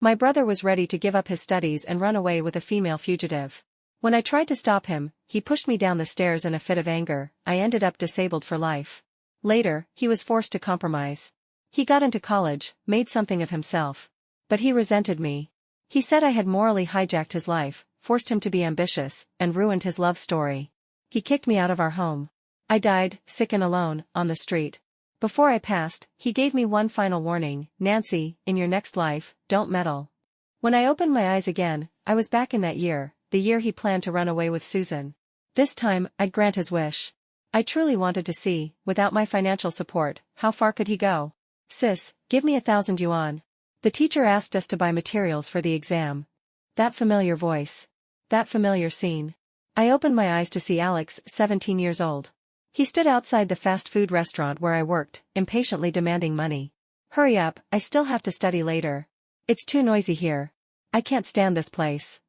My brother was ready to give up his studies and run away with a female fugitive. When I tried to stop him, he pushed me down the stairs in a fit of anger. I ended up disabled for life. Later, he was forced to compromise. He got into college, made something of himself. But he resented me. He said I had morally hijacked his life, forced him to be ambitious, and ruined his love story. He kicked me out of our home. I died, sick and alone, on the street. Before I passed, he gave me one final warning: Nancy, in your next life, don't meddle. When I opened my eyes again, I was back in that year, the year he planned to run away with Susan. This time, I'd grant his wish. I truly wanted to see, without my financial support, how far could he go? Sis, give me 1,000 yuan. The teacher asked us to buy materials for the exam. That familiar voice. That familiar scene. I opened my eyes to see Alex, 17 years old. He stood outside the fast food restaurant where I worked, impatiently demanding money. Hurry up, I still have to study later. It's too noisy here. I can't stand this place.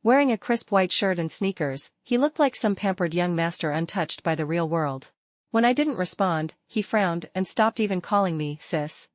Wearing a crisp white shirt and sneakers, he looked like some pampered young master untouched by the real world. When I didn't respond, he frowned and stopped even calling me sis.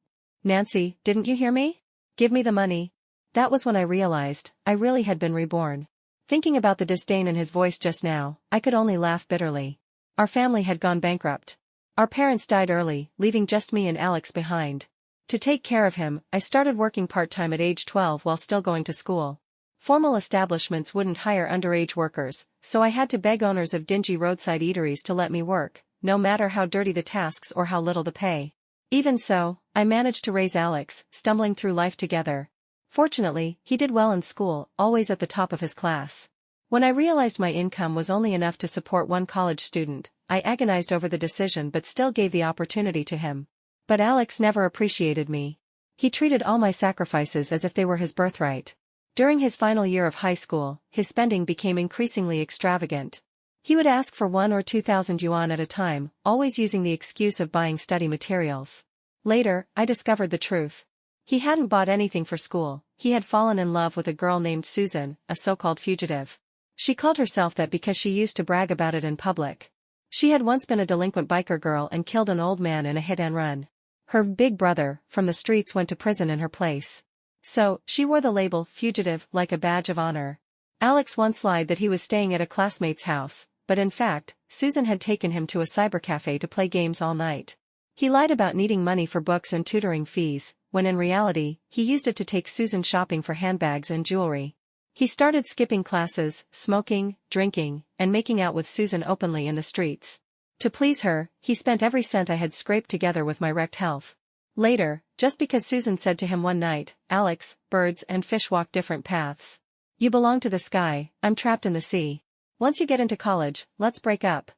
Nancy, didn't you hear me? Give me the money. That was when I realized, I really had been reborn. Thinking about the disdain in his voice just now, I could only laugh bitterly. Our family had gone bankrupt. Our parents died early, leaving just me and Alex behind. To take care of him, I started working part-time at age 12 while still going to school. Formal establishments wouldn't hire underage workers, so I had to beg owners of dingy roadside eateries to let me work, no matter how dirty the tasks or how little the pay. Even so, I managed to raise Alex, stumbling through life together. Fortunately, he did well in school, always at the top of his class. When I realized my income was only enough to support one college student, I agonized over the decision but still gave the opportunity to him. But Alex never appreciated me. He treated all my sacrifices as if they were his birthright. During his final year of high school, his spending became increasingly extravagant. He would ask for 1,000 or 2,000 yuan at a time, always using the excuse of buying study materials. Later, I discovered the truth. He hadn't bought anything for school. He had fallen in love with a girl named Susan, a so-called fugitive. She called herself that because she used to brag about it in public. She had once been a delinquent biker girl and killed an old man in a hit-and-run. Her big brother, from the streets, went to prison in her place. So, she wore the label fugitive like a badge of honor. Alex once lied that he was staying at a classmate's house, but in fact, Susan had taken him to a cybercafe to play games all night. He lied about needing money for books and tutoring fees, when in reality, he used it to take Susan shopping for handbags and jewelry. He started skipping classes, smoking, drinking, and making out with Susan openly in the streets. To please her, he spent every cent I had scraped together with my wrecked health. Later, just because Susan said to him one night, "Alex, birds and fish walk different paths. You belong to the sky, I'm trapped in the sea. Once you get into college, let's break up."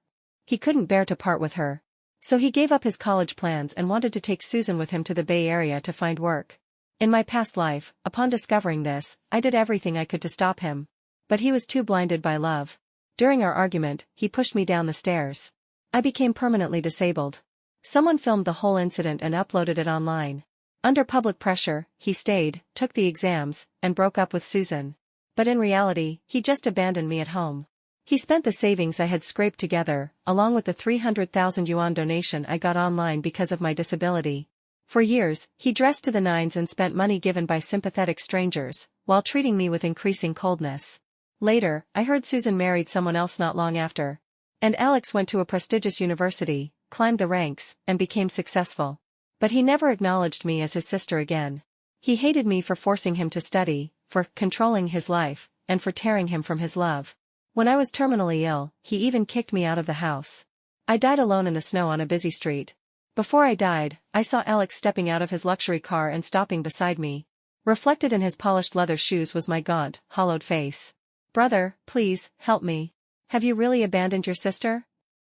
He couldn't bear to part with her. So he gave up his college plans and wanted to take Susan with him to the Bay Area to find work. In my past life, upon discovering this, I did everything I could to stop him. But he was too blinded by love. During our argument, he pushed me down the stairs. I became permanently disabled. Someone filmed the whole incident and uploaded it online. Under public pressure, he stayed, took the exams, and broke up with Susan. But in reality, he just abandoned me at home. He spent the savings I had scraped together, along with the 300,000 yuan donation I got online because of my disability. For years, he dressed to the nines and spent money given by sympathetic strangers, while treating me with increasing coldness. Later, I heard Susan married someone else not long after. And Alex went to a prestigious university, climbed the ranks, and became successful. But he never acknowledged me as his sister again. He hated me for forcing him to study, for controlling his life, and for tearing him from his love. When I was terminally ill, he even kicked me out of the house. I died alone in the snow on a busy street. Before I died, I saw Alex stepping out of his luxury car and stopping beside me. Reflected in his polished leather shoes was my gaunt, hollowed face. "Brother, please, help me. Have you really abandoned your sister?"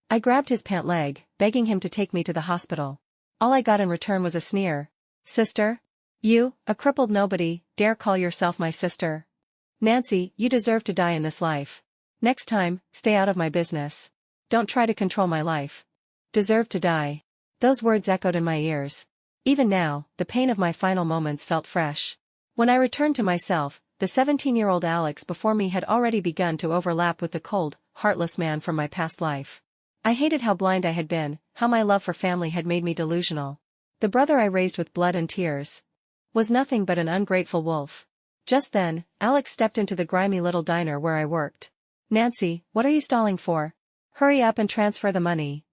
I grabbed his pant leg, begging him to take me to the hospital. All I got in return was a sneer. "Sister? You, a crippled nobody, dare call yourself my sister? Nancy, you deserve to die in this life. Next time, stay out of my business. Don't try to control my life. Deserve to die." Those words echoed in my ears. Even now, the pain of my final moments felt fresh. When I returned to myself, the 17-year-old Alex before me had already begun to overlap with the cold, heartless man from my past life. I hated how blind I had been, how my love for family had made me delusional. The brother I raised with blood and tears was nothing but an ungrateful wolf. Just then, Alex stepped into the grimy little diner where I worked. "Nancy, what are you stalling for? Hurry up and transfer the money."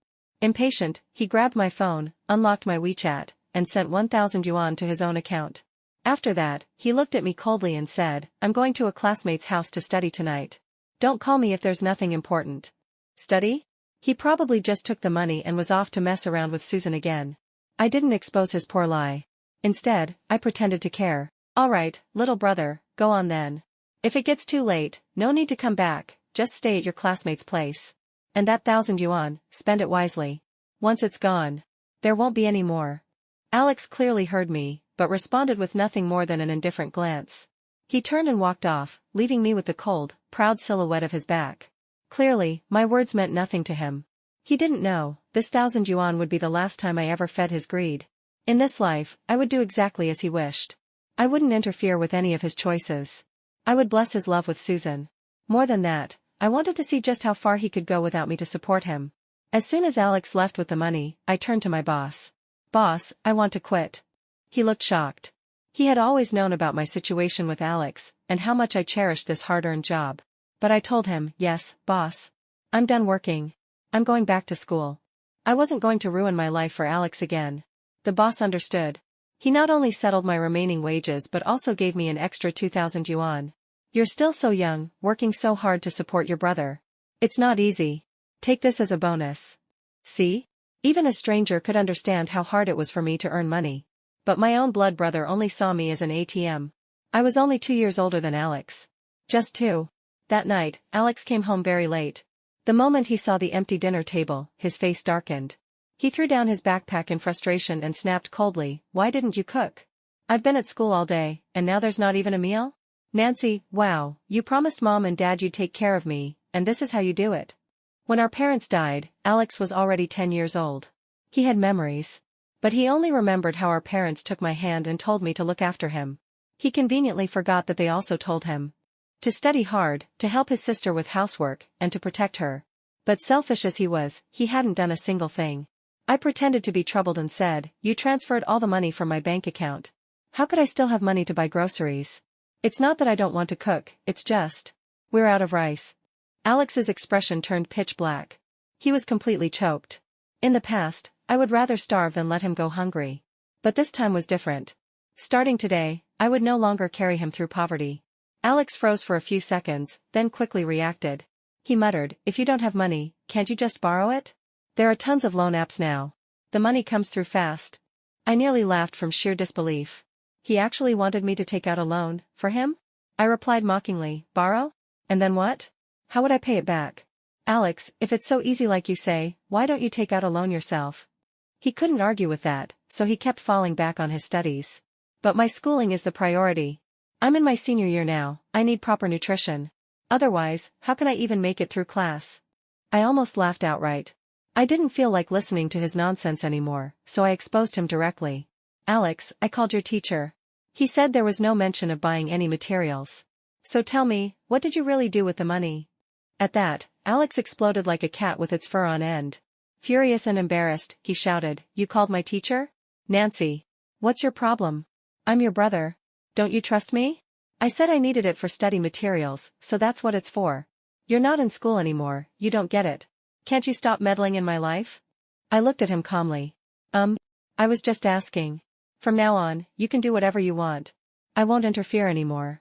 Impatient, he grabbed my phone, unlocked my WeChat, and sent 1,000 yuan to his own account. After that, he looked at me coldly and said, "I'm going to a classmate's house to study tonight. Don't call me if there's nothing important." Study? He probably just took the money and was off to mess around with Susan again. I didn't expose his poor lie. Instead, I pretended to care. "All right, little brother, go on then. If it gets too late, no need to come back, just stay at your classmate's place. And that 1,000 yuan, spend it wisely. Once it's gone, there won't be any more." Alex clearly heard me, but responded with nothing more than an indifferent glance. He turned and walked off, leaving me with the cold, proud silhouette of his back. Clearly, my words meant nothing to him. He didn't know, this 1,000 yuan would be the last time I ever fed his greed. In this life, I would do exactly as he wished. I wouldn't interfere with any of his choices. I would bless his love with Susan. More than that, I wanted to see just how far he could go without me to support him. As soon as Alex left with the money, I turned to my boss. "Boss, I want to quit." He looked shocked. He had always known about my situation with Alex, and how much I cherished this hard-earned job. But I told him, "Yes, boss. I'm done working. I'm going back to school." I wasn't going to ruin my life for Alex again. The boss understood. He not only settled my remaining wages but also gave me an extra 2,000 yuan. "You're still so young, working so hard to support your brother. It's not easy. Take this as a bonus." See? Even a stranger could understand how hard it was for me to earn money. But my own blood brother only saw me as an ATM. I was only 2 years older than Alex. Just 2. That night, Alex came home very late. The moment he saw the empty dinner table, his face darkened. He threw down his backpack in frustration and snapped coldly, "Why didn't you cook? I've been at school all day, and now there's not even a meal? Nancy, wow, you promised Mom and Dad you'd take care of me, and this is how you do it." When our parents died, Alex was already 10 years old. He had memories. But he only remembered how our parents took my hand and told me to look after him. He conveniently forgot that they also told him to study hard, to help his sister with housework, and to protect her. But selfish as he was, he hadn't done a single thing. I pretended to be troubled and said, "You transferred all the money from my bank account. How could I still have money to buy groceries? It's not that I don't want to cook, it's just, we're out of rice." Alex's expression turned pitch black. He was completely choked. In the past, I would rather starve than let him go hungry. But this time was different. Starting today, I would no longer carry him through poverty. Alex froze for a few seconds, then quickly reacted. He muttered, "If you don't have money, can't you just borrow it? There are tons of loan apps now. The money comes through fast." I nearly laughed from sheer disbelief. He actually wanted me to take out a loan, for him? I replied mockingly, "Borrow? And then what? How would I pay it back?" "Alex, if it's so easy like you say, why don't you take out a loan yourself?" He couldn't argue with that, so he kept falling back on his studies. "But my schooling is the priority. I'm in my senior year now, I need proper nutrition. Otherwise, how can I even make it through class?" I almost laughed outright. I didn't feel like listening to his nonsense anymore, so I exposed him directly. "Alex, I called your teacher. He said there was no mention of buying any materials. So tell me, what did you really do with the money?" At that, Alex exploded like a cat with its fur on end. Furious and embarrassed, he shouted, "You called my teacher? Nancy, what's your problem? I'm your brother. Don't you trust me? I said I needed it for study materials, so that's what it's for. You're not in school anymore, you don't get it. Can't you stop meddling in my life?" I looked at him calmly. I was just asking. From now on, you can do whatever you want. I won't interfere anymore."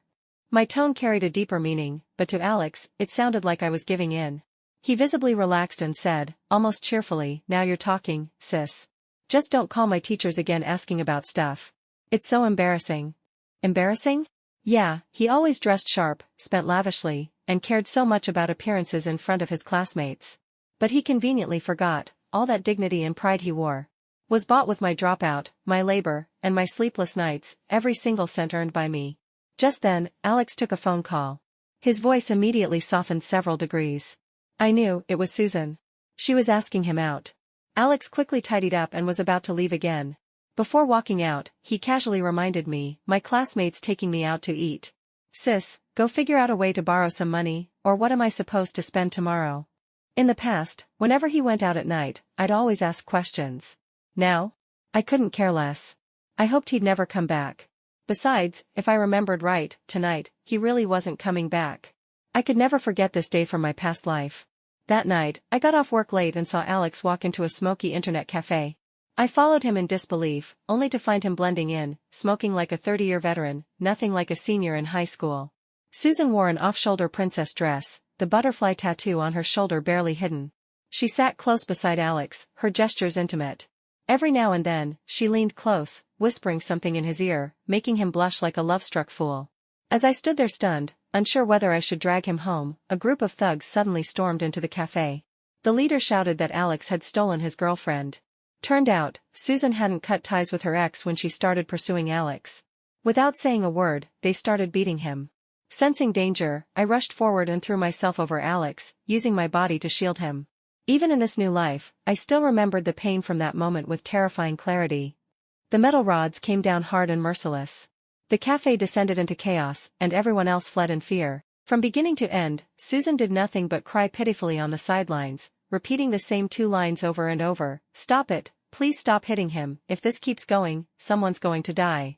My tone carried a deeper meaning, but to Alex, it sounded like I was giving in. He visibly relaxed and said, almost cheerfully, "Now you're talking, sis. Just don't call my teachers again asking about stuff. It's so embarrassing." Embarrassing? Yeah, he always dressed sharp, spent lavishly, and cared so much about appearances in front of his classmates. But he conveniently forgot, all that dignity and pride he wore was bought with my dropout, my labor, and my sleepless nights, every single cent earned by me. Just then, Alex took a phone call. His voice immediately softened several degrees. I knew it was Susan. She was asking him out. Alex quickly tidied up and was about to leave again. Before walking out, he casually reminded me, "My classmate's taking me out to eat. Sis, go figure out a way to borrow some money, or what am I supposed to spend tomorrow?" In the past, whenever he went out at night, I'd always ask questions. Now, I couldn't care less. I hoped he'd never come back. Besides, if I remembered right, tonight, he really wasn't coming back. I could never forget this day from my past life. That night, I got off work late and saw Alex walk into a smoky internet cafe. I followed him in disbelief, only to find him blending in, smoking like a 30-year veteran, nothing like a senior in high school. Susan wore an off-shoulder princess dress, the butterfly tattoo on her shoulder barely hidden. She sat close beside Alex, her gestures intimate. Every now and then, she leaned close, whispering something in his ear, making him blush like a love-struck fool. As I stood there stunned, unsure whether I should drag him home, a group of thugs suddenly stormed into the cafe. The leader shouted that Alex had stolen his girlfriend. Turned out, Susan hadn't cut ties with her ex when she started pursuing Alex. Without saying a word, they started beating him. Sensing danger, I rushed forward and threw myself over Alex, using my body to shield him. Even in this new life, I still remembered the pain from that moment with terrifying clarity. The metal rods came down hard and merciless. The cafe descended into chaos, and everyone else fled in fear. From beginning to end, Susan did nothing but cry pitifully on the sidelines, repeating the same 2 lines over and over. "Stop it, please stop hitting him, if this keeps going, someone's going to die."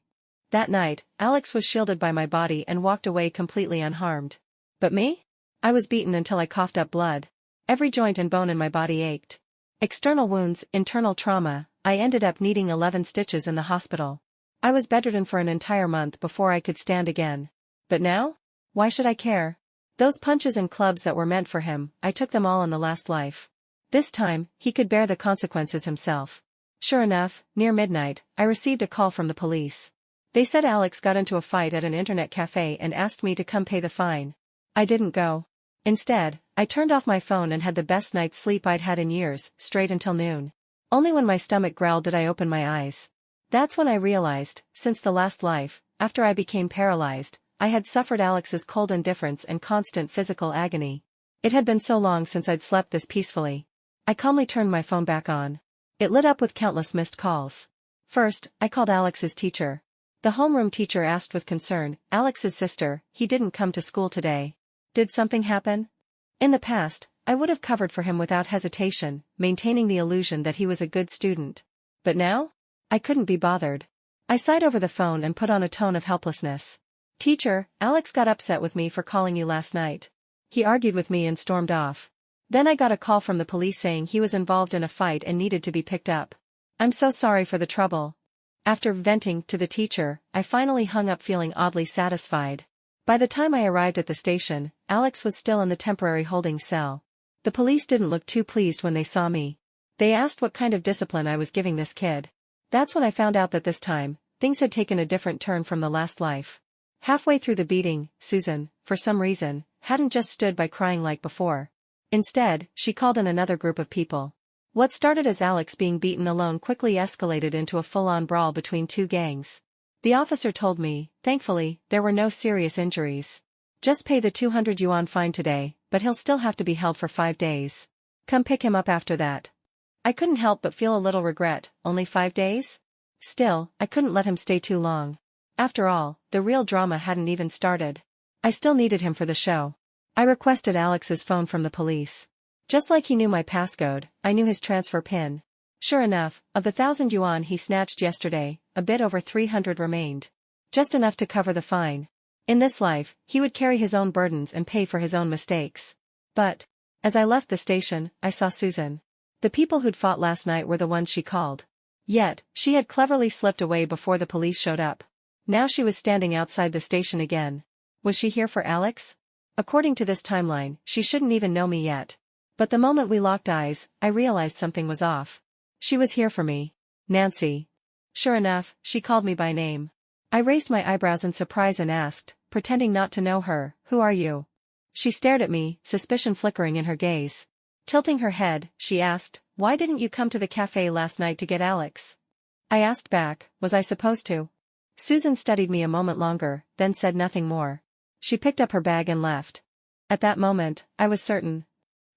That night, Alex was shielded by my body and walked away completely unharmed. But me? I was beaten until I coughed up blood. Every joint and bone in my body ached. External wounds, internal trauma, I ended up needing 11 stitches in the hospital. I was bedridden for an entire month before I could stand again. But now? Why should I care? Those punches and clubs that were meant for him, I took them all in the last life. This time, he could bear the consequences himself. Sure enough, near midnight, I received a call from the police. They said Alex got into a fight at an internet cafe and asked me to come pay the fine. I didn't go. Instead, I turned off my phone and had the best night's sleep I'd had in years, straight until noon. Only when my stomach growled did I open my eyes. That's when I realized, since the last life, after I became paralyzed, I had suffered Alex's cold indifference and constant physical agony. It had been so long since I'd slept this peacefully. I calmly turned my phone back on. It lit up with countless missed calls. First, I called Alex's teacher. The homeroom teacher asked with concern, "Alex's sister, he didn't come to school today. Did something happen?" In the past, I would have covered for him without hesitation, maintaining the illusion that he was a good student. But now? I couldn't be bothered. I sighed over the phone and put on a tone of helplessness. "Teacher, Alex got upset with me for calling you last night. He argued with me and stormed off. Then I got a call from the police saying he was involved in a fight and needed to be picked up. I'm so sorry for the trouble." After venting to the teacher, I finally hung up feeling oddly satisfied. By the time I arrived at the station, Alex was still in the temporary holding cell. The police didn't look too pleased when they saw me. They asked what kind of discipline I was giving this kid. That's when I found out that this time, things had taken a different turn from the last life. Halfway through the beating, Susan, for some reason, hadn't just stood by crying like before. Instead, she called in another group of people. What started as Alex being beaten alone quickly escalated into a full-on brawl between 2 gangs. The officer told me, thankfully, there were no serious injuries. "Just pay the 200 yuan fine today, but he'll still have to be held for 5 days. Come pick him up after that." I couldn't help but feel a little regret. Only 5 days? Still, I couldn't let him stay too long. After all, the real drama hadn't even started. I still needed him for the show. I requested Alex's phone from the police. Just like he knew my passcode, I knew his transfer PIN. Sure enough, of the 1,000 yuan he snatched yesterday, a bit over 300 remained. Just enough to cover the fine. In this life, he would carry his own burdens and pay for his own mistakes. But, as I left the station, I saw Susan. The people who'd fought last night were the ones she called. Yet, she had cleverly slipped away before the police showed up. Now she was standing outside the station again. Was she here for Alex? According to this timeline, she shouldn't even know me yet. But the moment we locked eyes, I realized something was off. She was here for me. Nancy. Sure enough, she called me by name. I raised my eyebrows in surprise and asked, pretending not to know her, "Who are you?" She stared at me, suspicion flickering in her gaze. Tilting her head, she asked, "Why didn't you come to the cafe last night to get Alex?" I asked back, "Was I supposed to?" Susan studied me a moment longer, then said nothing more. She picked up her bag and left. At that moment, I was certain.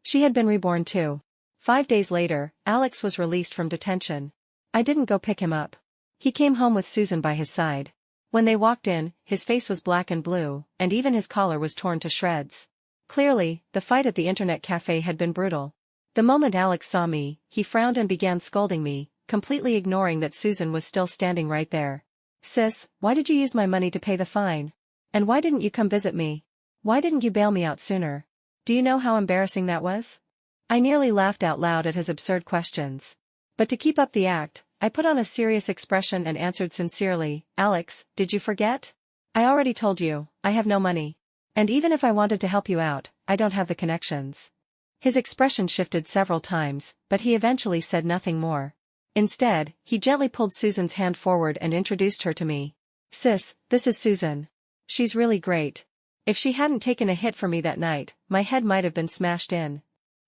She had been reborn too. 5 days later, Alex was released from detention. I didn't go pick him up. He came home with Susan by his side. When they walked in, his face was black and blue, and even his collar was torn to shreds. Clearly, the fight at the internet cafe had been brutal. The moment Alex saw me, he frowned and began scolding me, completely ignoring that Susan was still standing right there. Sis, why did you use my money to pay the fine? And why didn't you come visit me? Why didn't you bail me out sooner? Do you know how embarrassing that was? I nearly laughed out loud at his absurd questions. But to keep up the act, I put on a serious expression and answered sincerely, Alex, did you forget? I already told you, I have no money. And even if I wanted to help you out, I don't have the connections. His expression shifted several times, but he eventually said nothing more. Instead, he gently pulled Susan's hand forward and introduced her to me. Sis, this is Susan. She's really great. If she hadn't taken a hit for me that night, my head might have been smashed in.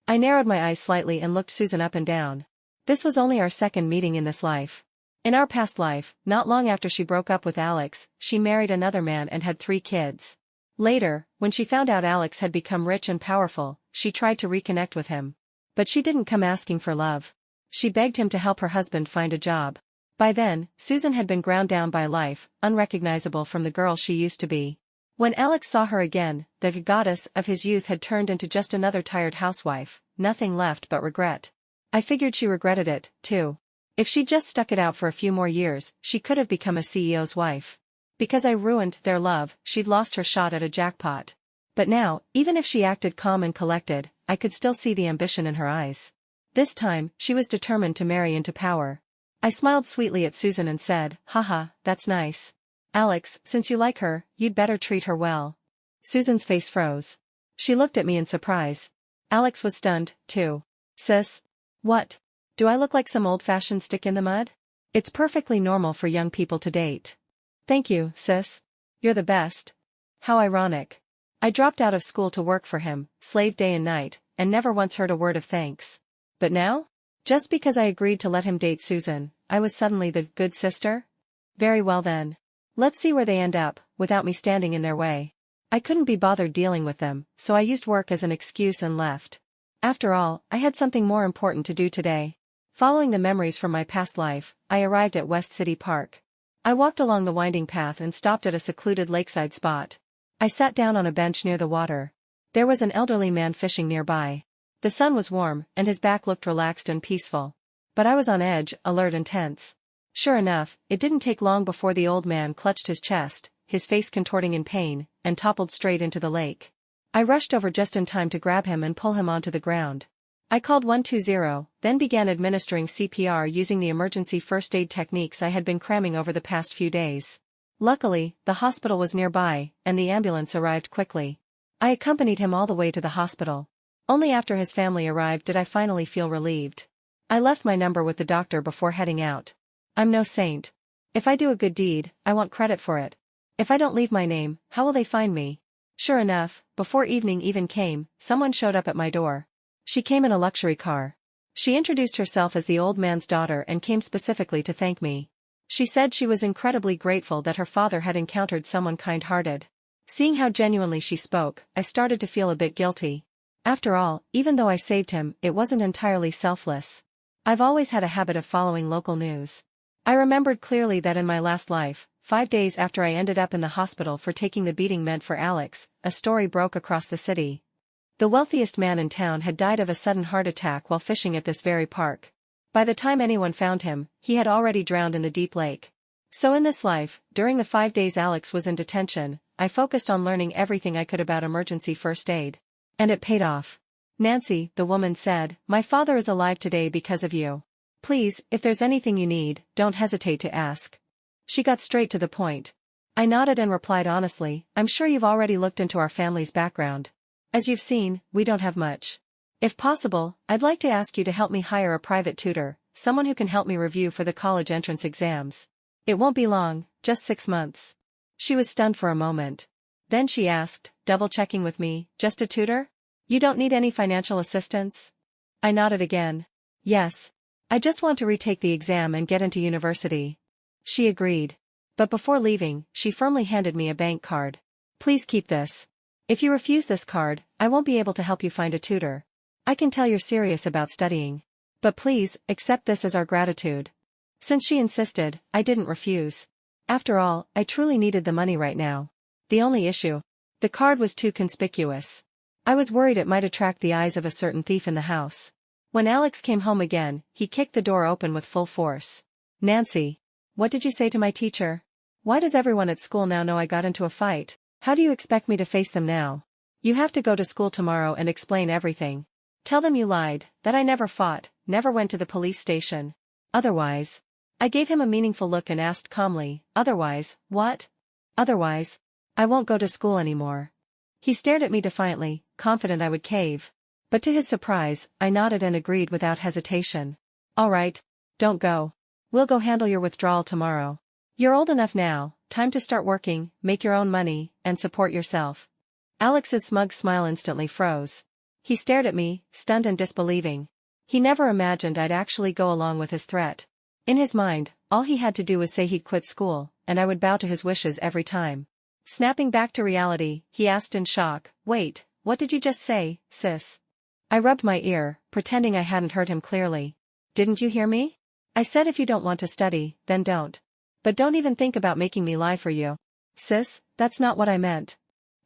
I narrowed my eyes slightly and looked Susan up and down. This was only our second meeting in this life. In our past life, not long after she broke up with Alex, she married another man and had 3 kids. Later, when she found out Alex had become rich and powerful, she tried to reconnect with him. But she didn't come asking for love. She begged him to help her husband find a job. By then, Susan had been ground down by life, unrecognizable from the girl she used to be. When Alex saw her again, the goddess of his youth had turned into just another tired housewife, nothing left but regret. I figured she regretted it, too. If she'd just stuck it out for a few more years, she could have become a CEO's wife. Because I ruined their love, she'd lost her shot at a jackpot. But now, even if she acted calm and collected, I could still see the ambition in her eyes. This time, she was determined to marry into power. I smiled sweetly at Susan and said, haha, that's nice. Alex, since you like her, you'd better treat her well. Susan's face froze. She looked at me in surprise. Alex was stunned, too. Sis? What? Do I look like some old-fashioned stick in the mud? It's perfectly normal for young people to date. Thank you, sis. You're the best. How ironic. I dropped out of school to work for him, slaved day and night, and never once heard a word of thanks. But now? Just because I agreed to let him date Susan, I was suddenly the good sister? Very well then. Let's see where they end up, without me standing in their way. I couldn't be bothered dealing with them, so I used work as an excuse and left. After all, I had something more important to do today. Following the memories from my past life, I arrived at West City Park. I walked along the winding path and stopped at a secluded lakeside spot. I sat down on a bench near the water. There was an elderly man fishing nearby. The sun was warm, and his back looked relaxed and peaceful. But I was on edge, alert and tense. Sure enough, it didn't take long before the old man clutched his chest, his face contorting in pain, and toppled straight into the lake. I rushed over just in time to grab him and pull him onto the ground. I called 120, then began administering CPR using the emergency first aid techniques I had been cramming over the past few days. Luckily, the hospital was nearby, and the ambulance arrived quickly. I accompanied him all the way to the hospital. Only after his family arrived did I finally feel relieved. I left my number with the doctor before heading out. I'm no saint. If I do a good deed, I want credit for it. If I don't leave my name, how will they find me? Sure enough, before evening even came, someone showed up at my door. She came in a luxury car. She introduced herself as the old man's daughter and came specifically to thank me. She said she was incredibly grateful that her father had encountered someone kind-hearted. Seeing how genuinely she spoke, I started to feel a bit guilty. After all, even though I saved him, it wasn't entirely selfless. I've always had a habit of following local news. I remembered clearly that in my last life, 5 days after I ended up in the hospital for taking the beating meant for Alex, a story broke across the city. The wealthiest man in town had died of a sudden heart attack while fishing at this very park. By the time anyone found him, he had already drowned in the deep lake. So in this life, during the 5 days Alex was in detention, I focused on learning everything I could about emergency first aid. And it paid off. Nancy, the woman said, my father is alive today because of you. Please, if there's anything you need, don't hesitate to ask. She got straight to the point. I nodded and replied honestly, I'm sure you've already looked into our family's background. As you've seen, we don't have much. If possible, I'd like to ask you to help me hire a private tutor, someone who can help me review for the college entrance exams. It won't be long, just 6 months. She was stunned for a moment. Then she asked, double-checking with me, just a tutor? You don't need any financial assistance? I nodded again. Yes. I just want to retake the exam and get into university. She agreed. But before leaving, she firmly handed me a bank card. Please keep this. If you refuse this card, I won't be able to help you find a tutor. I can tell you're serious about studying. But please, accept this as our gratitude. Since she insisted, I didn't refuse. After all, I truly needed the money right now. The only issue. The card was too conspicuous. I was worried it might attract the eyes of a certain thief in the house. When Alex came home again, he kicked the door open with full force. Nancy. What did you say to my teacher? Why does everyone at school now know I got into a fight? How do you expect me to face them now? You have to go to school tomorrow and explain everything. Tell them you lied, that I never fought, never went to the police station. Otherwise. I gave him a meaningful look and asked calmly, otherwise, what? Otherwise, I won't go to school anymore. He stared at me defiantly, confident I would cave. But to his surprise, I nodded and agreed without hesitation. All right, don't go. We'll go handle your withdrawal tomorrow. You're old enough now, time to start working, make your own money, and support yourself. Alex's smug smile instantly froze. He stared at me, stunned and disbelieving. He never imagined I'd actually go along with his threat. In his mind, all he had to do was say he'd quit school, and I would bow to his wishes every time. Snapping back to reality, he asked in shock, wait, what did you just say, sis? I rubbed my ear, pretending I hadn't heard him clearly. Didn't you hear me? I said if you don't want to study, then don't. But don't even think about making me lie for you. Sis, that's not what I meant.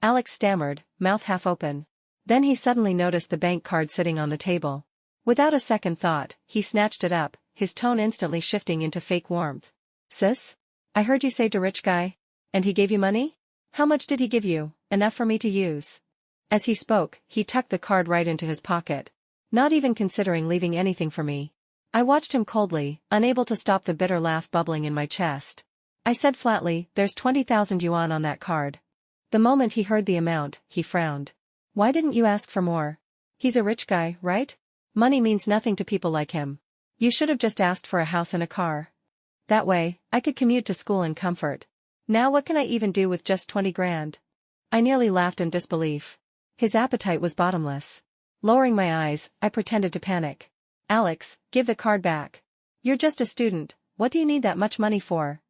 Alex stammered, mouth half open. Then he suddenly noticed the bank card sitting on the table. Without a second thought, he snatched it up, his tone instantly shifting into fake warmth. Sis? I heard you saved a rich guy. And he gave you money? How much did he give you? Enough for me to use? As he spoke, he tucked the card right into his pocket. Not even considering leaving anything for me. I watched him coldly, unable to stop the bitter laugh bubbling in my chest. I said flatly, there's 20,000 yuan on that card. The moment he heard the amount, he frowned. Why didn't you ask for more? He's a rich guy, right? Money means nothing to people like him. You should have just asked for a house and a car. That way, I could commute to school in comfort. Now what can I even do with just 20 grand? I nearly laughed in disbelief. His appetite was bottomless. Lowering my eyes, I pretended to panic. Alex, give the card back. You're just a student, what do you need that much money for?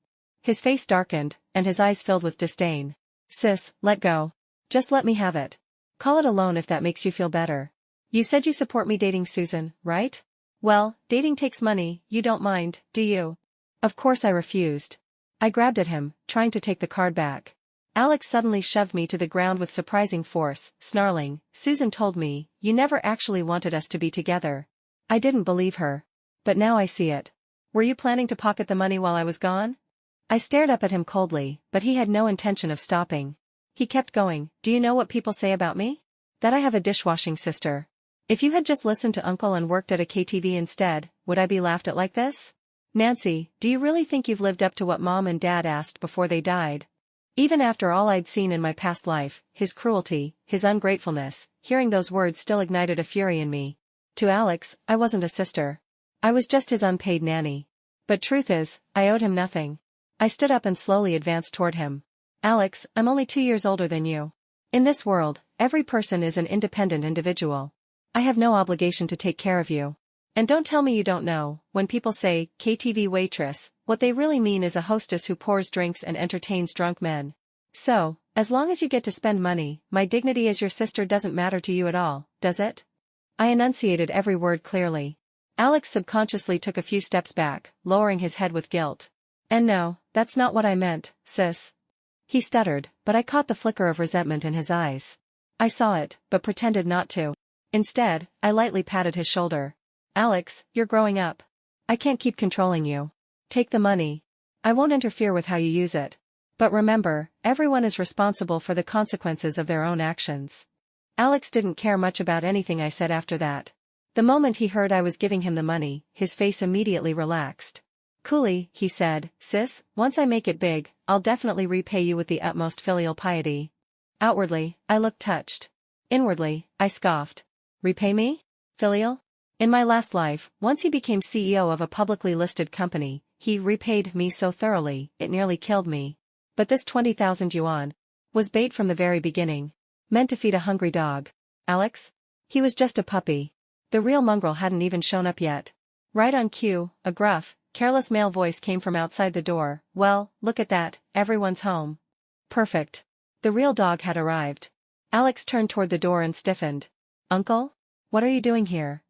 His face darkened, and his eyes filled with disdain. Sis, let go. Just let me have it. Call it a loan if that makes you feel better. You said you support me dating Susan, right? Well, dating takes money, you don't mind, do you? Of course I refused. I grabbed at him, trying to take the card back. Alex suddenly shoved me to the ground with surprising force, snarling, Susan told me, you never actually wanted us to be together. I didn't believe her. But now I see it. Were you planning to pocket the money while I was gone? I stared up at him coldly, but he had no intention of stopping. He kept going, do you know what people say about me? That I have a dishwashing sister. If you had just listened to Uncle and worked at a KTV instead, would I be laughed at like this? Nancy, do you really think you've lived up to what Mom and Dad asked before they died? Even after all I'd seen in my past life, his cruelty, his ungratefulness, hearing those words still ignited a fury in me. To Alex, I wasn't a sister. I was just his unpaid nanny. But truth is, I owed him nothing. I stood up and slowly advanced toward him. Alex, I'm only 2 years older than you. In this world, every person is an independent individual. I have no obligation to take care of you. And don't tell me you don't know, when people say, KTV waitress, what they really mean is a hostess who pours drinks and entertains drunk men. So, as long as you get to spend money, my dignity as your sister doesn't matter to you at all, does it? I enunciated every word clearly. Alex subconsciously took a few steps back, lowering his head with guilt. And no, that's not what I meant, sis. He stuttered, but I caught the flicker of resentment in his eyes. I saw it, but pretended not to. Instead, I lightly patted his shoulder. Alex, you're growing up. I can't keep controlling you. Take the money. I won't interfere with how you use it. But remember, everyone is responsible for the consequences of their own actions. Alex didn't care much about anything I said after that. The moment he heard I was giving him the money, his face immediately relaxed. Coolly, he said, sis, once I make it big, I'll definitely repay you with the utmost filial piety. Outwardly, I looked touched. Inwardly, I scoffed. Repay me? Filial? In my last life, once he became CEO of a publicly listed company, he repaid me so thoroughly, it nearly killed me. But this 20,000 yuan was bait from the very beginning. Meant to feed a hungry dog. Alex? He was just a puppy. The real mongrel hadn't even shown up yet. Right on cue, a gruff, careless male voice came from outside the door. Well, look at that, everyone's home. Perfect. The real dog had arrived. Alex turned toward the door and stiffened. Uncle? What are you doing here?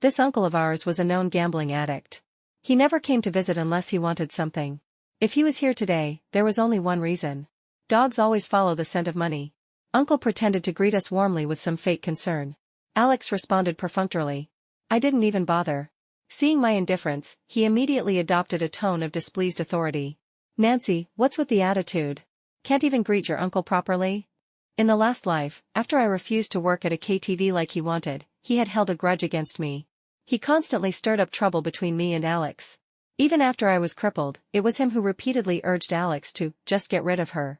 This uncle of ours was a known gambling addict. He never came to visit unless he wanted something. If he was here today, there was only one reason. Dogs always follow the scent of money. Uncle pretended to greet us warmly with some fake concern. Alex responded perfunctorily. I didn't even bother. Seeing my indifference, he immediately adopted a tone of displeased authority. Nancy, what's with the attitude? Can't even greet your uncle properly? In the last life, after I refused to work at a KTV like he wanted, he had held a grudge against me. He constantly stirred up trouble between me and Alex. Even after I was crippled, it was him who repeatedly urged Alex to just get rid of her.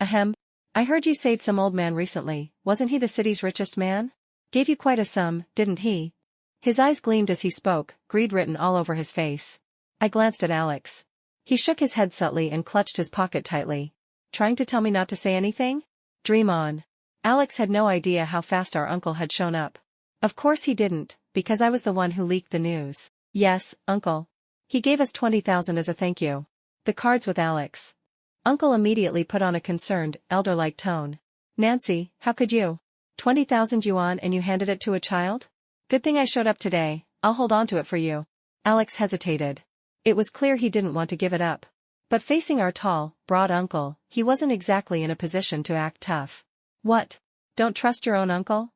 Ahem. I heard you saved some old man recently, wasn't he the city's richest man? Gave you quite a sum, didn't he? His eyes gleamed as he spoke, greed written all over his face. I glanced at Alex. He shook his head subtly and clutched his pocket tightly. Trying to tell me not to say anything? Dream on. Alex had no idea how fast our uncle had shown up. Of course he didn't, because I was the one who leaked the news. Yes, uncle. He gave us 20,000 as a thank you. The cards with Alex. Uncle immediately put on a concerned, elder-like tone. Nancy, how could you? 20,000 yuan and you handed it to a child? Good thing I showed up today, I'll hold on to it for you. Alex hesitated. It was clear he didn't want to give it up. But facing our tall, broad uncle, he wasn't exactly in a position to act tough. What? Don't trust your own uncle?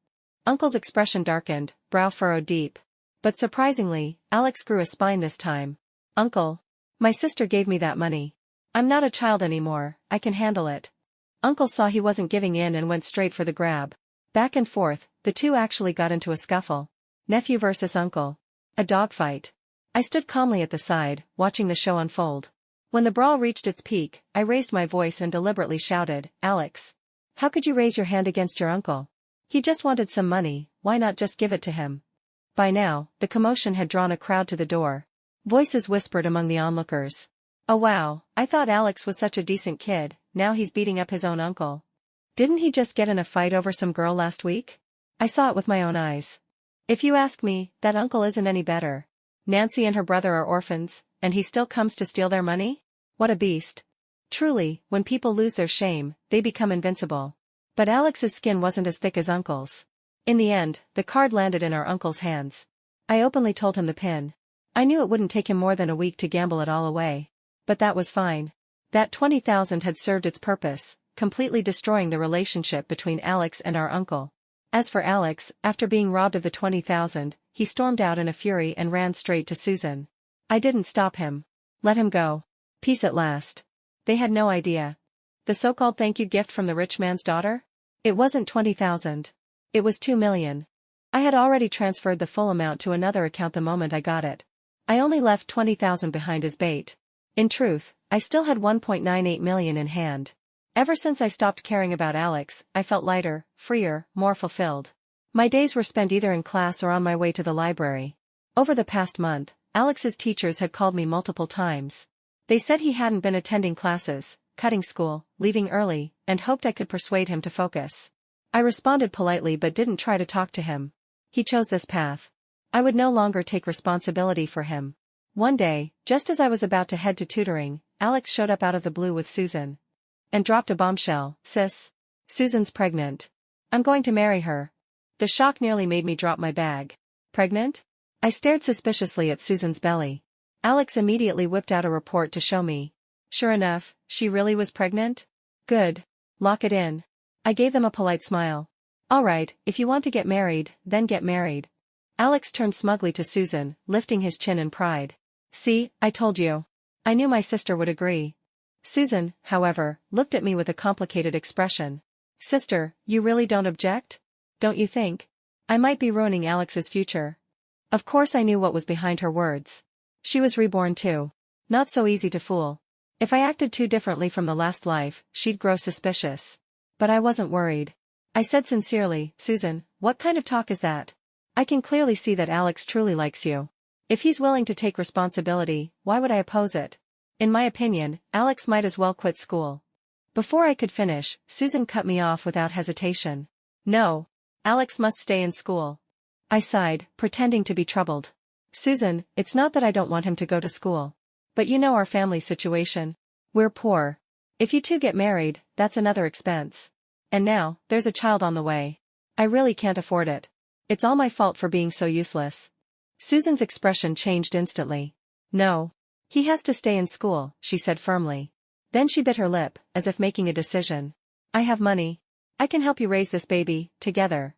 Uncle's expression darkened, brow furrowed deep. But surprisingly, Alex grew a spine this time. Uncle. My sister gave me that money. I'm not a child anymore, I can handle it. Uncle saw he wasn't giving in and went straight for the grab. Back and forth, the two actually got into a scuffle. Nephew versus uncle. A dogfight. I stood calmly at the side, watching the show unfold. When the brawl reached its peak, I raised my voice and deliberately shouted, Alex. How could you raise your hand against your uncle? He just wanted some money, why not just give it to him? By now, the commotion had drawn a crowd to the door. Voices whispered among the onlookers. Oh wow, I thought Alex was such a decent kid, now he's beating up his own uncle. Didn't he just get in a fight over some girl last week? I saw it with my own eyes. If you ask me, that uncle isn't any better. Nancy and her brother are orphans, and he still comes to steal their money? What a beast. Truly, when people lose their shame, they become invincible. But Alex's skin wasn't as thick as uncle's. In the end, the card landed in our uncle's hands. I openly told him the pin. I knew it wouldn't take him more than a week to gamble it all away. But that was fine. That 20,000 had served its purpose, completely destroying the relationship between Alex and our uncle. As for Alex, after being robbed of the 20,000, he stormed out in a fury and ran straight to Susan. I didn't stop him. Let him go. Peace at last. They had no idea. The so-called thank you gift from the rich man's daughter? It wasn't 20,000. It was 2 million. I had already transferred the full amount to another account the moment I got it. I only left 20,000 behind as bait. In truth, I still had 1.98 million in hand. Ever since I stopped caring about Alex, I felt lighter, freer, more fulfilled. My days were spent either in class or on my way to the library. Over the past month, Alex's teachers had called me multiple times. They said he hadn't been attending classes, cutting school, leaving early, and hoped I could persuade him to focus. I responded politely but didn't try to talk to him. He chose this path. I would no longer take responsibility for him. One day, just as I was about to head to tutoring, Alex showed up out of the blue with Susan. And dropped a bombshell. Sis. Susan's pregnant. I'm going to marry her. The shock nearly made me drop my bag. Pregnant? I stared suspiciously at Susan's belly. Alex immediately whipped out a report to show me. Sure enough, she really was pregnant? Good. Lock it in. I gave them a polite smile. All right, if you want to get married, then get married. Alex turned smugly to Susan, lifting his chin in pride. See, I told you. I knew my sister would agree. Susan, however, looked at me with a complicated expression. Sister, you really don't object? Don't you think? I might be ruining Alex's future. Of course I knew what was behind her words. She was reborn too. Not so easy to fool. If I acted too differently from the last life, she'd grow suspicious. But I wasn't worried. I said sincerely, Susan, what kind of talk is that? I can clearly see that Alex truly likes you. If he's willing to take responsibility, why would I oppose it? In my opinion, Alex might as well quit school. Before I could finish, Susan cut me off without hesitation. No. Alex must stay in school. I sighed, pretending to be troubled. Susan, it's not that I don't want him to go to school. But you know our family situation. We're poor. If you two get married, that's another expense. And now, there's a child on the way. I really can't afford it. It's all my fault for being so useless. Susan's expression changed instantly. No. He has to stay in school, she said firmly. Then she bit her lip, as if making a decision. I have money. I can help you raise this baby, together.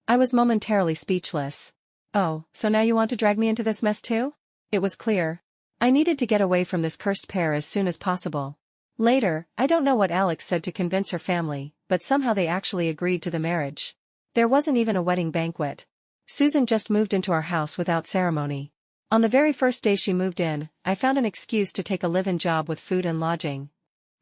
I was momentarily speechless. Oh, so now you want to drag me into this mess too? It was clear. I needed to get away from this cursed pair as soon as possible. Later, I don't know what Alex said to convince her family, but somehow they actually agreed to the marriage. There wasn't even a wedding banquet. Susan just moved into our house without ceremony. On the very first day she moved in, I found an excuse to take a live-in job with food and lodging.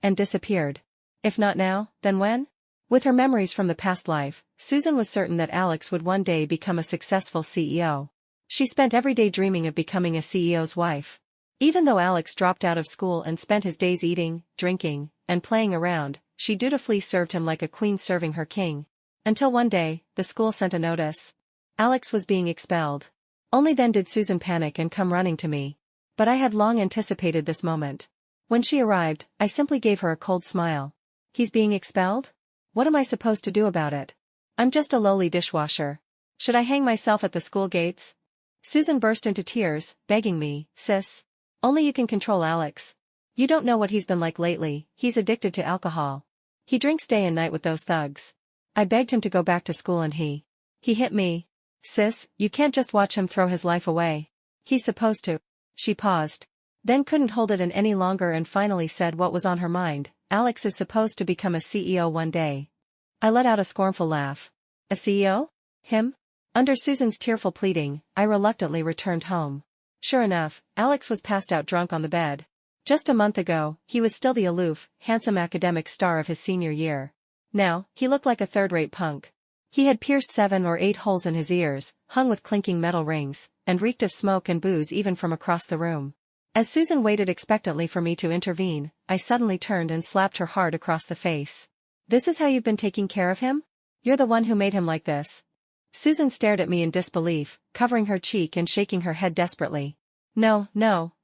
And disappeared. If not now, then when? With her memories from the past life, Susan was certain that Alex would one day become a successful CEO. She spent every day dreaming of becoming a CEO's wife. Even though Alex dropped out of school and spent his days eating, drinking, and playing around, she dutifully served him like a queen serving her king. Until one day, the school sent a notice. Alex was being expelled. Only then did Susan panic and come running to me. But I had long anticipated this moment. When she arrived, I simply gave her a cold smile. He's being expelled? What am I supposed to do about it? I'm just a lowly dishwasher. Should I hang myself at the school gates? Susan burst into tears, begging me, sis. Only you can control Alex. You don't know what he's been like lately, he's addicted to alcohol. He drinks day and night with those thugs. I begged him to go back to school and he hit me. Sis, you can't just watch him throw his life away. He's supposed to. She paused. Then couldn't hold it in any longer and finally said what was on her mind. Alex is supposed to become a CEO one day. I let out a scornful laugh. A CEO? Him? Under Susan's tearful pleading, I reluctantly returned home. Sure enough, Alex was passed out drunk on the bed. Just a month ago, he was still the aloof, handsome academic star of his senior year. Now, he looked like a third-rate punk. He had pierced 7 or 8 holes in his ears, hung with clinking metal rings, and reeked of smoke and booze even from across the room. As Susan waited expectantly for me to intervene, I suddenly turned and slapped her hard across the face. This is how you've been taking care of him? You're the one who made him like this. Susan stared at me in disbelief, covering her cheek and shaking her head desperately. No,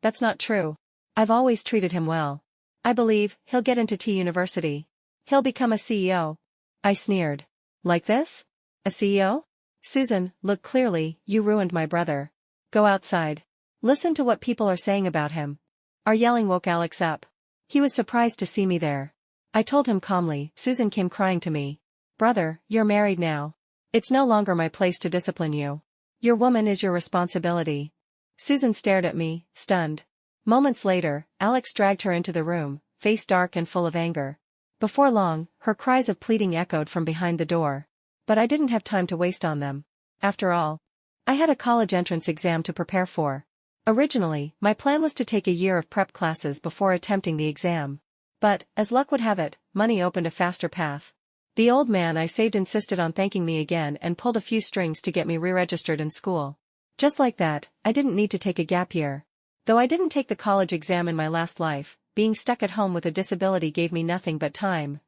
that's not true. I've always treated him well. I believe he'll get into T University. He'll become a CEO. I sneered. Like this? A CEO? Susan, look clearly, you ruined my brother. Go outside. Listen to what people are saying about him. Our yelling woke Alex up. He was surprised to see me there. I told him calmly. Susan came crying to me. Brother, you're married now. It's no longer my place to discipline you. Your woman is your responsibility. Susan stared at me, stunned. Moments later, Alex dragged her into the room, face dark and full of anger. Before long, her cries of pleading echoed from behind the door. But I didn't have time to waste on them. After all, I had a college entrance exam to prepare for. Originally, my plan was to take a year of prep classes before attempting the exam. But, as luck would have it, money opened a faster path. The old man I saved insisted on thanking me again and pulled a few strings to get me re-registered in school. Just like that, I didn't need to take a gap year. Though I didn't take the college exam in my last life, being stuck at home with a disability gave me nothing but time.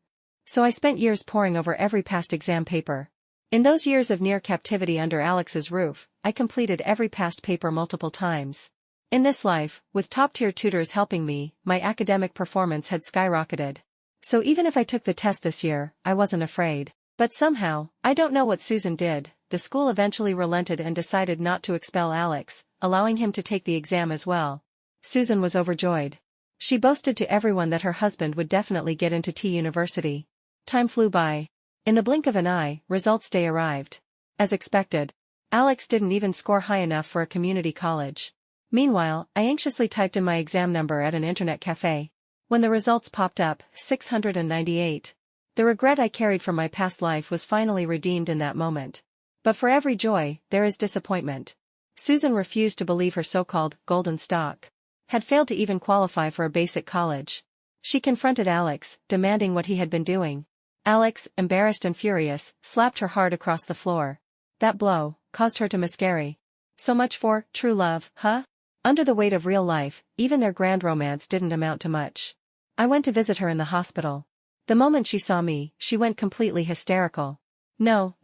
So I spent years poring over every past exam paper. In those years of near captivity under Alex's roof, I completed every past paper multiple times. In this life, with top-tier tutors helping me, my academic performance had skyrocketed. So even if I took the test this year, I wasn't afraid. But somehow, I don't know what Susan did, the school eventually relented and decided not to expel Alex, allowing him to take the exam as well. Susan was overjoyed. She boasted to everyone that her husband would definitely get into T University. Time flew by. In the blink of an eye, results day arrived. As expected, Alex didn't even score high enough for a community college. Meanwhile, I anxiously typed in my exam number at an internet cafe. When the results popped up, 698. The regret I carried from my past life was finally redeemed in that moment. But for every joy, there is disappointment. Susan refused to believe her so-called golden stock had failed to even qualify for a basic college. She confronted Alex, demanding what he had been doing. Alex, embarrassed and furious, slapped her hard across the floor. That blow caused her to miscarry. So much for true love, huh? Under the weight of real life, even their grand romance didn't amount to much. I went to visit her in the hospital. The moment she saw me, she went completely hysterical. No,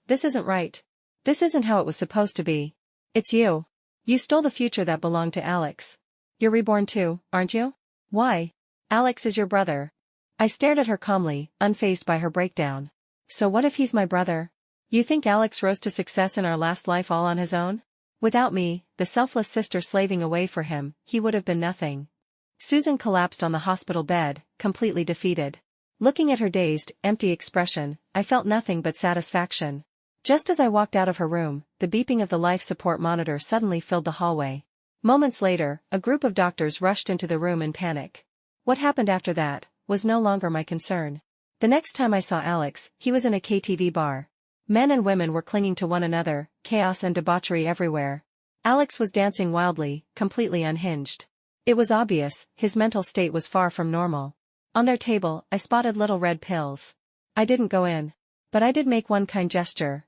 this isn't right. This isn't how it was supposed to be. It's you. You stole the future that belonged to Alex. You're reborn too, aren't you? Why? Alex is your brother. I stared at her calmly, unfazed by her breakdown. So what if he's my brother? You think Alex rose to success in our last life all on his own? Without me, the selfless sister slaving away for him, he would have been nothing. Susan collapsed on the hospital bed, completely defeated. Looking at her dazed, empty expression, I felt nothing but satisfaction. Just as I walked out of her room, the beeping of the life support monitor suddenly filled the hallway. Moments later, a group of doctors rushed into the room in panic. What happened after that was no longer my concern. The next time I saw Alex, he was in a KTV bar. Men and women were clinging to one another, chaos and debauchery everywhere. Alex was dancing wildly, completely unhinged. It was obvious, his mental state was far from normal. On their table, I spotted little red pills. I didn't go in. But I did make one kind gesture.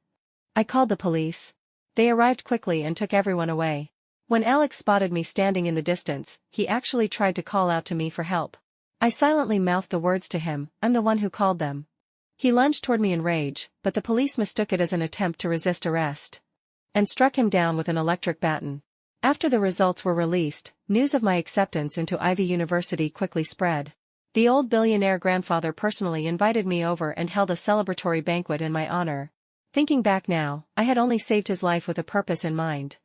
I called the police. They arrived quickly and took everyone away. When Alex spotted me standing in the distance, he actually tried to call out to me for help. I silently mouthed the words to him, "I'm the one who called them." He lunged toward me in rage, but the police mistook it as an attempt to resist arrest and struck him down with an electric baton. After the results were released, news of my acceptance into Ivy University quickly spread. The old billionaire grandfather personally invited me over and held a celebratory banquet in my honor. Thinking back now, I had only saved his life with a purpose in mind.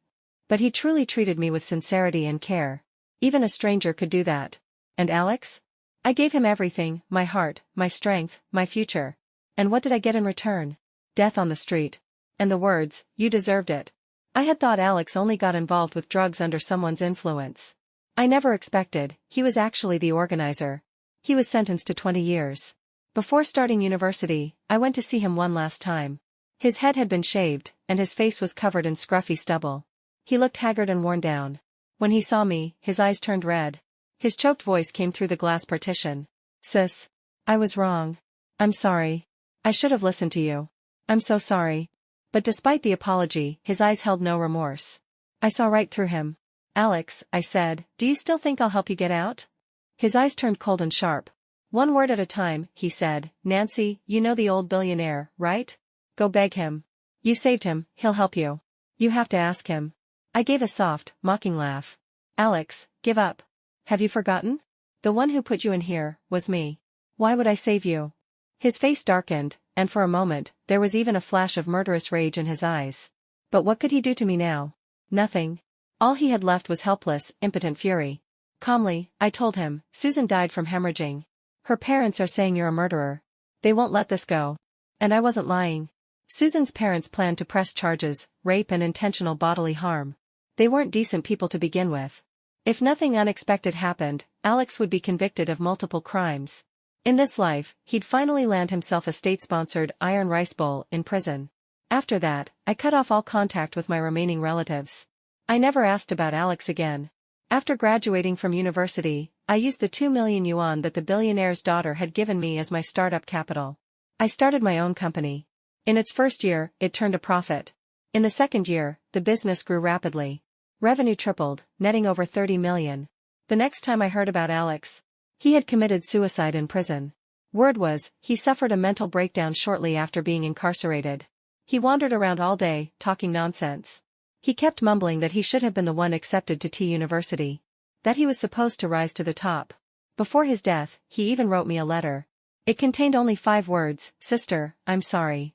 But he truly treated me with sincerity and care. Even a stranger could do that. And Alex? I gave him everything, my heart, my strength, my future. And what did I get in return? Death on the street. And the words, "You deserved it." I had thought Alex only got involved with drugs under someone's influence. I never expected, he was actually the organizer. He was sentenced to 20 years. Before starting university, I went to see him one last time. His head had been shaved, and his face was covered in scruffy stubble. He looked haggard and worn down. When he saw me, his eyes turned red. His choked voice came through the glass partition. "Sis. I was wrong. I'm sorry. I should have listened to you. I'm so sorry." But despite the apology, his eyes held no remorse. I saw right through him. "Alex," I said, "do you still think I'll help you get out?" His eyes turned cold and sharp. "One word at a time," he said. "Nancy, you know the old billionaire, right? Go beg him. You saved him, he'll help you. You have to ask him." I gave a soft, mocking laugh. "Alex, give up. Have you forgotten? The one who put you in here was me. Why would I save you?" His face darkened, and for a moment, there was even a flash of murderous rage in his eyes. But what could he do to me now? Nothing. All he had left was helpless, impotent fury. Calmly, I told him, "Susan died from hemorrhaging. Her parents are saying you're a murderer. They won't let this go." And I wasn't lying. Susan's parents planned to press charges, rape and intentional bodily harm. They weren't decent people to begin with. If nothing unexpected happened, Alex would be convicted of multiple crimes. In this life, he'd finally land himself a state-sponsored iron rice bowl in prison. After that, I cut off all contact with my remaining relatives. I never asked about Alex again. After graduating from university, I used the 2 million yuan that the billionaire's daughter had given me as my startup capital. I started my own company. In its first year, it turned a profit. In the second year, the business grew rapidly. Revenue tripled, netting over 30 million. The next time I heard about Alex, he had committed suicide in prison. Word was, he suffered a mental breakdown shortly after being incarcerated. He wandered around all day, talking nonsense. He kept mumbling that he should have been the one accepted to T University. That he was supposed to rise to the top. Before his death, he even wrote me a letter. It contained only 5 words, "Sister, I'm sorry."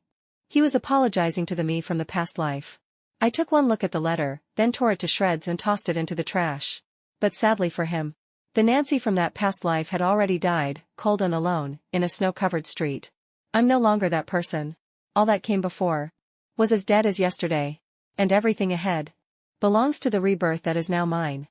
He was apologizing to the me from the past life. I took one look at the letter, then tore it to shreds and tossed it into the trash. But sadly for him, the Nancy from that past life had already died, cold and alone, in a snow-covered street. I'm no longer that person. All that came before was as dead as yesterday. And everything ahead belongs to the rebirth that is now mine.